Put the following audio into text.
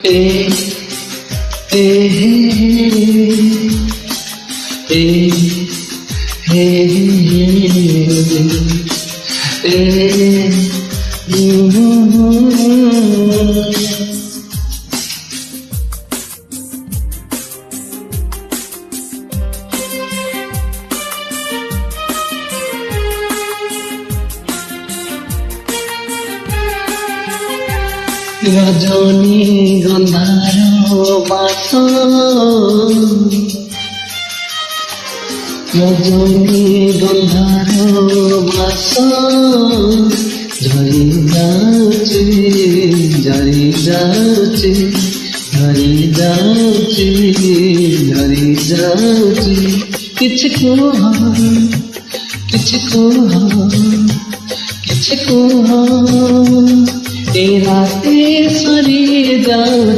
ए ए ए ए রজনী গন্ধার বাস রজনী গন্ধার বাস ঝরি যাচ্ছে ঝরি যাচ্ছে ঝরি যাচ্ছে ঝরি যাচ্ছে কিছু কুহ কিছু কুহ কিছু কুহ तेरा ते सरी जा